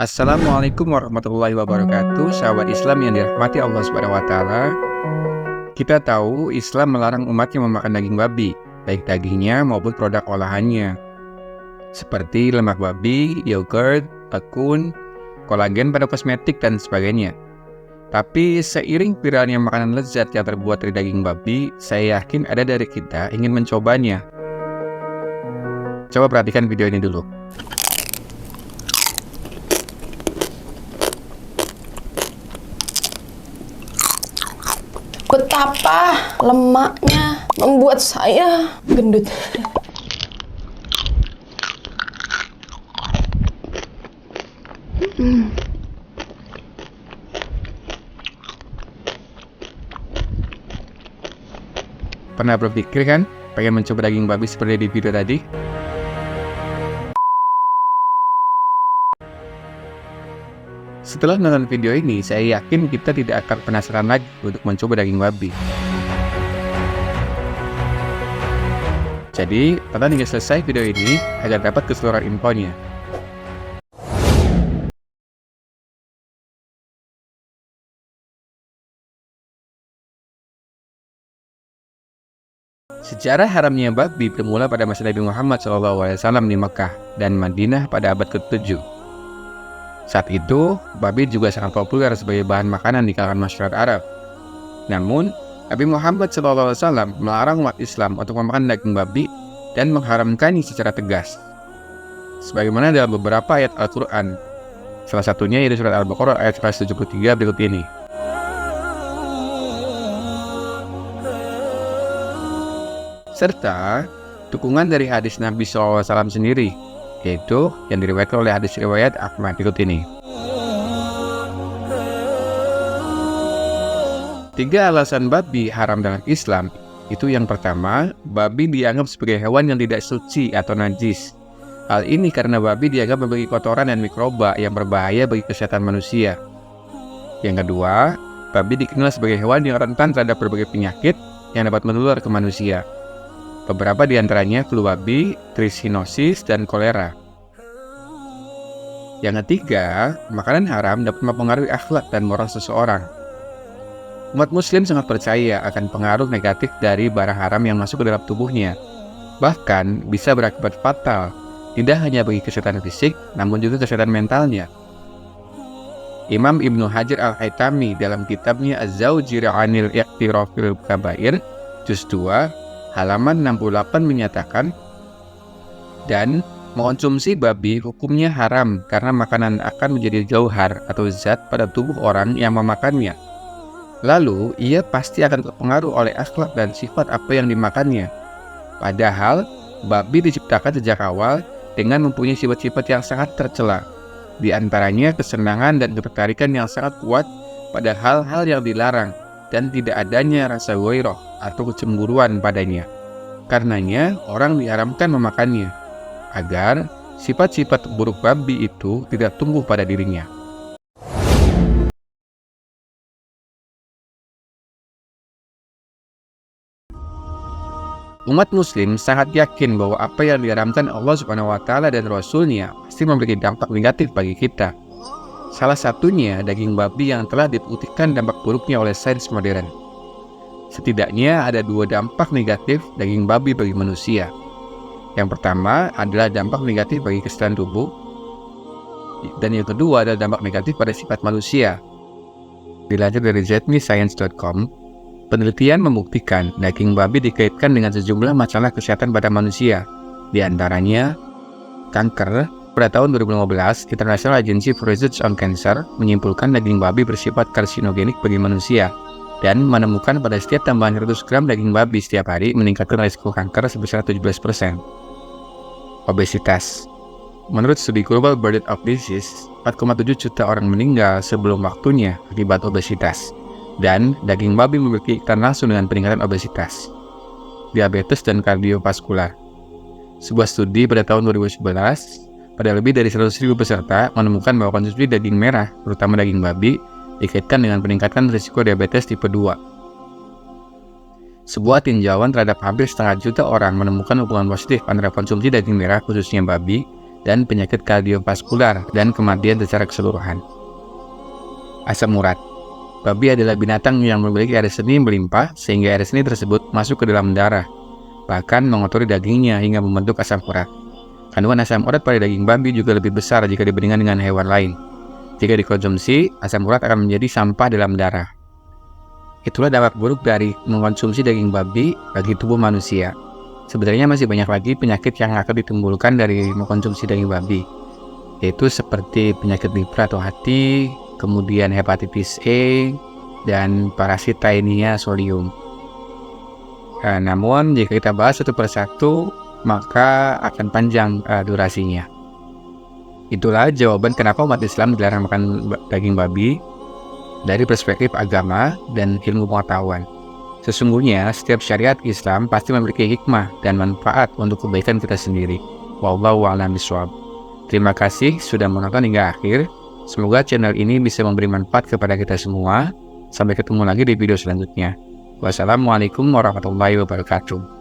Assalamualaikum warahmatullahi wabarakatuh, sahabat Islam yang dirahmati Allah Subhanahu wa taala. Kita tahu Islam melarang umatnya memakan daging babi, baik dagingnya maupun produk olahannya, seperti lemak babi, yogurt, akun, kolagen pada kosmetik dan sebagainya. Tapi seiring viralnya makanan lezat yang terbuat dari daging babi, saya yakin ada dari kita ingin mencobanya. Coba perhatikan video ini dulu. Betapa lemaknya membuat saya gendut. Pernah berpikir kan, pengen mencoba daging babi seperti di video tadi? Setelah nonton video ini, saya yakin kita tidak akan penasaran lagi untuk mencoba daging babi. Jadi, tonton hingga selesai video ini agar dapat keseluruhan infonya. Sejarah haramnya babi bermula pada masa Nabi Muhammad SAW di Mekah dan Madinah pada abad ke-7. Saat itu, babi juga sangat populer sebagai bahan makanan di kalangan masyarakat Arab. Namun, Nabi Muhammad SAW melarang umat Islam untuk memakan daging babi dan mengharamkannya secara tegas. Sebagaimana dalam beberapa ayat Al-Quran, salah satunya yaitu surat Al-Baqarah ayat 173 berikut ini. Serta dukungan dari hadis Nabi SAW sendiri, yaitu yang diriwayatkan oleh hadis riwayat Ahmad berikut ini. 3 alasan babi haram dalam Islam. Itu yang pertama, babi dianggap sebagai hewan yang tidak suci atau najis. Hal ini karena babi dianggap memiliki kotoran dan mikroba yang berbahaya bagi kesehatan manusia. Yang kedua, babi dikenal sebagai hewan yang rentan terhadap berbagai penyakit yang dapat menular ke manusia. Beberapa di antaranya flu babi, trichinosis, dan kolera. Yang ketiga, makanan haram dapat mempengaruhi akhlak dan moral seseorang. Umat muslim sangat percaya akan pengaruh negatif dari barang haram yang masuk ke dalam tubuhnya. Bahkan bisa berakibat fatal, tidak hanya bagi kesehatan fisik, namun juga kesehatan mentalnya. Imam Ibnu Hajar Al-Haytami dalam kitabnya Az-Zawjir 'anil Iqtirafil Kabair, juz 2, halaman 68 menyatakan, dan mengonsumsi babi hukumnya haram karena makanan akan menjadi jauhar atau zat pada tubuh orang yang memakannya. Lalu, ia pasti akan terpengaruh oleh akhlak dan sifat apa yang dimakannya. Padahal, babi diciptakan sejak awal dengan mempunyai sifat-sifat yang sangat tercela. Di antaranya kesenangan dan ketertarikan yang sangat kuat pada hal-hal yang dilarang dan tidak adanya rasa ghairah atau kecemburuan padanya. Karenanya, orang diharamkan memakannya, agar sifat-sifat buruk babi itu tidak tumbuh pada dirinya. Umat muslim sangat yakin bahwa apa yang diharamkan Allah Subhanahu wa taala dan Rasul-Nya pasti memiliki dampak negatif bagi kita. Salah satunya daging babi yang telah dibuktikan dampak buruknya oleh sains modern. Setidaknya ada 2 dampak negatif daging babi bagi manusia. Yang pertama adalah dampak negatif bagi kesehatan tubuh, dan yang kedua adalah dampak negatif pada sifat manusia. Dilansir dari zmiscience.com, penelitian membuktikan daging babi dikaitkan dengan sejumlah masalah kesehatan pada manusia, di antaranya kanker. Pada tahun 2015, International Agency for Research on Cancer menyimpulkan daging babi bersifat karsinogenik bagi manusia dan menemukan pada setiap tambahan 100 gram daging babi setiap hari meningkatkan risiko kanker sebesar 17%. Obesitas. Menurut studi Global Burden of Disease, 4,7 juta orang meninggal sebelum waktunya akibat obesitas, dan daging babi memiliki kaitan langsung dengan peningkatan obesitas, diabetes, dan kardiovaskular. Sebuah studi pada tahun 2011 pada lebih dari 100.000 peserta menemukan bahwa konsumsi daging merah, terutama daging babi, dikaitkan dengan peningkatan risiko diabetes tipe 2. Sebuah tinjauan terhadap hampir setengah juta orang menemukan hubungan positif antara konsumsi daging merah, khususnya babi, dan penyakit kardiovaskular dan kematian secara keseluruhan. Asam urat. Babi adalah binatang yang memiliki air seni melimpah sehingga air seni tersebut masuk ke dalam darah, bahkan mengotori dagingnya hingga membentuk asam urat. Kandungan asam urat pada daging babi juga lebih besar jika dibandingkan dengan hewan lain. Jika dikonsumsi, asam urat akan menjadi sampah dalam darah. Itulah dampak buruk dari mengkonsumsi daging babi bagi tubuh manusia. Sebenarnya masih banyak lagi penyakit yang akan ditimbulkan dari mengkonsumsi daging babi, yaitu seperti penyakit liver atau hati, kemudian hepatitis E, dan parasit Taenia solium. Namun jika kita bahas satu persatu, maka akan panjang durasinya. Itulah jawaban kenapa umat Islam dilarang makan daging babi dari perspektif agama dan ilmu pengetahuan. Sesungguhnya setiap syariat Islam pasti memiliki hikmah dan manfaat untuk kebaikan kita sendiri. Wallahu a'lam bishawab. Terima kasih sudah menonton hingga akhir. Semoga channel ini bisa memberi manfaat kepada kita semua. Sampai ketemu lagi di video selanjutnya. Wassalamualaikum warahmatullahi wabarakatuh.